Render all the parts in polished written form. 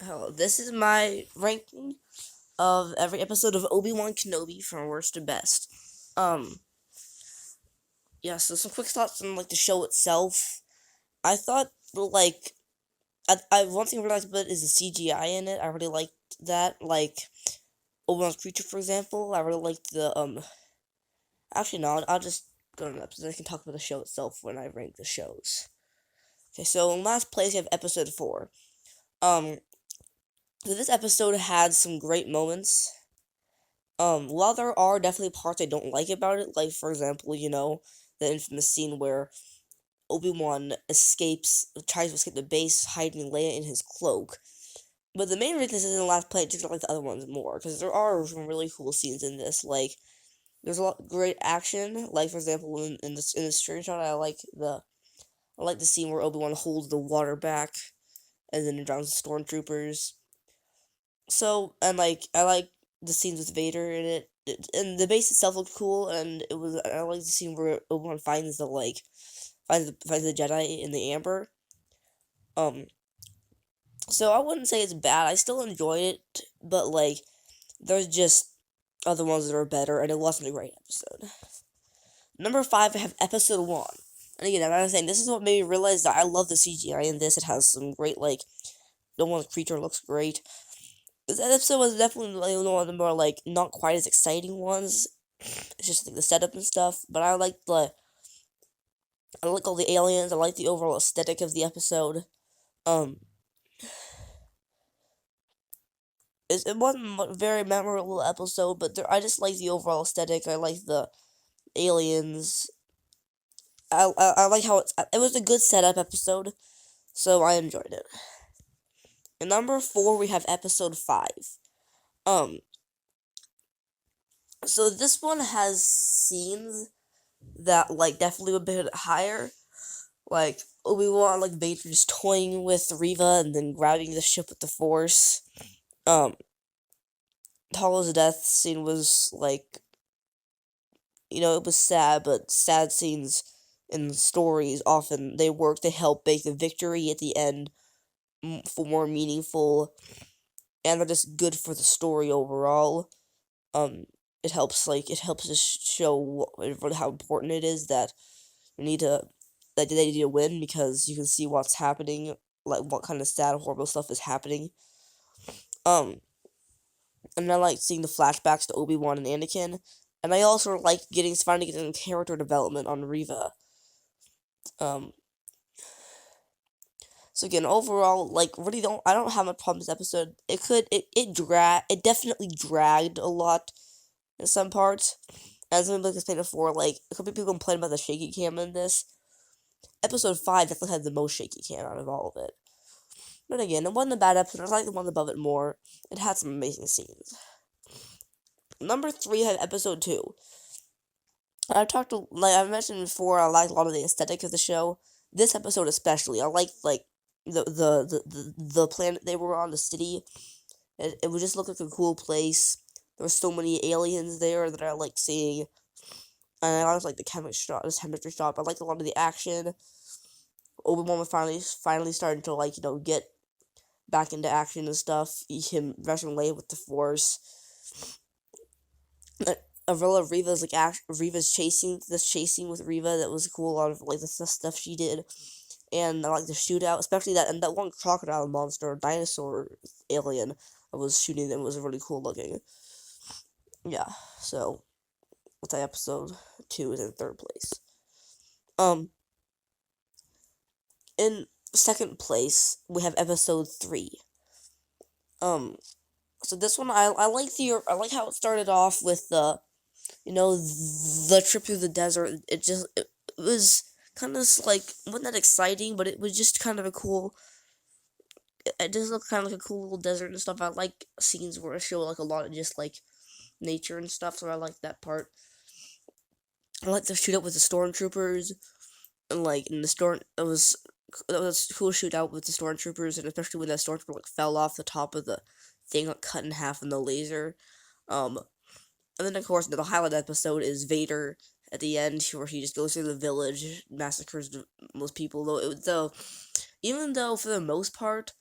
Hello, this is my ranking of every episode of Obi-Wan Kenobi from worst to best. Um, yeah, so some quick thoughts on the show itself. I thought I one thing I really liked about it is the CGI in it. I really liked that. Like Obi-Wan's creature, for example. I really liked the Actually, no, I'll just go to the episode. I can talk about the show itself when I rank the shows. Okay, so in last place you have episode 4. Um, so this episode had some great moments. While there are definitely parts I don't like about it, like for example, the infamous scene where Obi-Wan tries to escape the base, hiding Leia in his cloak. But the main reason this is in the last play, just like the other ones more, because there are some really cool scenes in this. Like, there's a lot of great action. Like for example, in the screenshot, I like the scene where Obi-Wan holds the water back, and then it drowns the stormtroopers. So, and I like the scenes with Vader in it. And the base itself looked cool, and I like the scene where Obi-Wan finds the Jedi in the amber. Um, so I wouldn't say it's bad. I still enjoyed it, but there's just other ones that are better, and it wasn't a great episode. Number 5, I have episode 1. And again, I'm saying this is what made me realize that I love the CGI in this. It has some great no one's creature looks great. This episode was definitely one of the more not quite as exciting ones. It's just the setup and stuff. But I like all the aliens. I like the overall aesthetic of the episode. Um, it wasn't a very memorable episode, but I just like the overall aesthetic. I like the aliens. I like how it was a good setup episode, so I enjoyed it. And number 4, we have episode 5. Um, so this one has scenes that definitely a bit higher. Like Obi-Wan, Vader just toying with Reva and then grabbing the ship with the Force. Talo's death scene was it was sad, but sad scenes in stories often they work to help make the victory at the end for more meaningful, and they're just good for the story overall. Um, it helps to show how important it is that you need to that they need to win because you can see what's happening, like what kind of sad, horrible stuff is happening. Um, and I like seeing the flashbacks to Obi-Wan and Anakin, and I also like finally getting character development on Reva. Um, so again, overall, really I don't have a problem with this episode. It definitely dragged a lot in some parts. As I explained before, a couple people complain about the shaky cam in this. Episode 5 definitely had the most shaky cam out of all of it. But again, it wasn't a bad episode. I like the one above it more. It had some amazing scenes. Number 3 had episode 2. I mentioned before, I liked a lot of the aesthetic of the show. This episode especially, I liked the planet they were on, the city. It would just look like a cool place. There were so many aliens there that I like seeing. And I always like the chemistry shot. I liked a lot of the action. Obi-Wan was finally starting to get back into action and stuff. Him wrestling Leia with the Force. Avila Reva's chasing with Reva, that was cool. A lot of the stuff she did, and I like the shootout, especially that one crocodile monster, dinosaur alien that was shooting them was really cool looking. Yeah, so what's that? Episode 2 is in third place. In second place we have episode 3. So this one I like how it started off with the trip through the desert. It was kind of wasn't that exciting, but it was just kind of a cool. It just looked kind of like a cool little desert and stuff. I like scenes where it show a lot of just nature and stuff, so I like that part. I like the shootout with the stormtroopers, and in the storm it was a cool shootout with the stormtroopers, and especially when that stormtrooper fell off the top of the thing, cut in half in the laser. And then, of course, the highlight episode is Vader at the end, where he just goes through the village, massacres most people. Even though for the most part,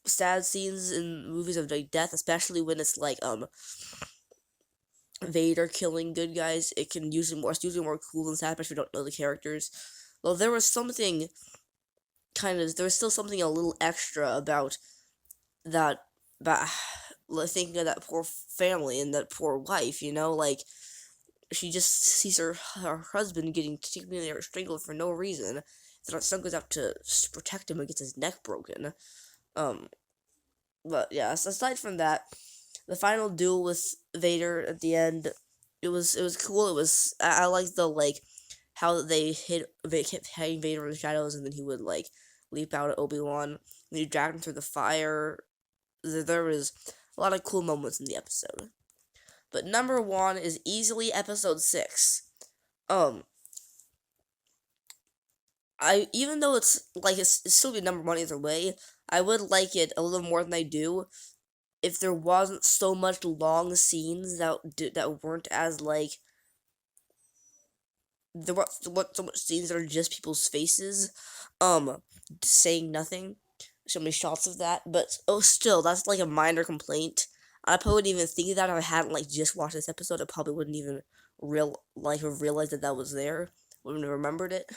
sad scenes in movies of like death, especially when it's like Vader killing good guys. It's usually more cool than sad, especially if you don't know the characters. Well, there was still something a little extra about that, about thinking of that poor family and that poor wife, like, she just sees her husband getting particularly strangled for no reason. Then her son goes out to protect him and gets his neck broken. Um, but yeah, so aside from that, the final duel with Vader at the end, it was cool. I liked the how they kept hitting Vader in the shadows, and then he would leap out at Obi-Wan, and he dragged him through the fire. There was a lot of cool moments in the episode. But number one is easily episode 6. I even though it's still be number one either way, I would like it a little more than I do if there wasn't so much long scenes that weren't as there weren't so much scenes that are just people's faces, saying nothing. So many shots of that, but still, that's a minor complaint. I probably wouldn't even think of that if I hadn't just watched this episode. I probably wouldn't even have realized that was there. Wouldn't have remembered it.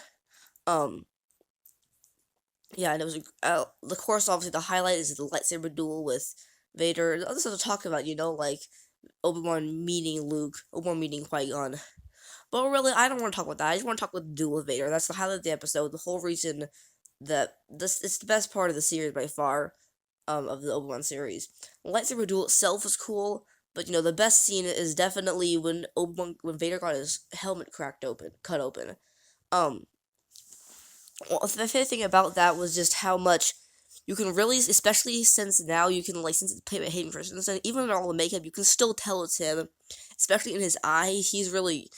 Yeah, and it was of course, obviously the highlight is the lightsaber duel with Vader. Other stuff to talk about, Obi-Wan meeting Qui-Gon. But really, I don't want to talk about that. I just want to talk about the duel with Vader. That's the highlight of the episode. The whole reason that it's the best part of the series by far, of the Obi-Wan series. The lightsaber duel itself was cool, but the best scene is definitely when Vader got his helmet cut open. Well, the favorite thing about that was just how much you can really, especially since now you can since it's played by Hayden Christensen, even with all the makeup, you can still tell it's him. Especially in his eye, he's really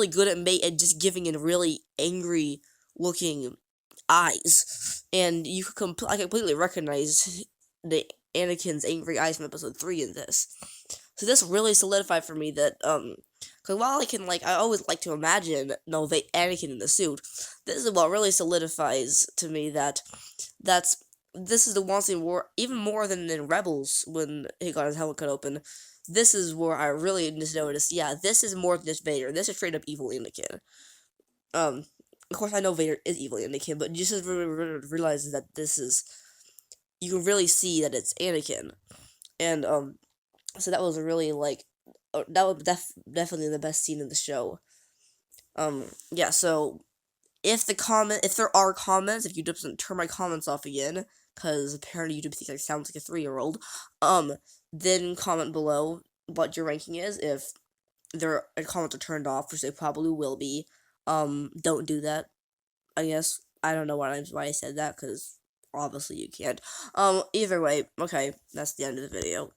good at just giving in really angry looking eyes, and I completely recognize the Anakin's angry eyes from episode 3 in this. So this really solidified for me that because while I always like to imagine Anakin in the suit, this is what really solidifies to me that this is the one scene where, even more than in Rebels when he got his helmet cut open, this is where I really just noticed, yeah, this is more than just Vader. This is straight up evil Anakin. Of course I know Vader is evil Anakin, but just realizes that you can really see that it's Anakin, and so that was really that was definitely the best scene in the show. Yeah. So if there are comments, if YouTube doesn't turn my comments off again, because apparently YouTube thinks I sound like a 3-year-old, then comment below what your ranking is. If their comments are turned off, which they probably will be, don't do that. I guess I don't know why I said that, because obviously you can't. Either way, okay, that's the end of the video.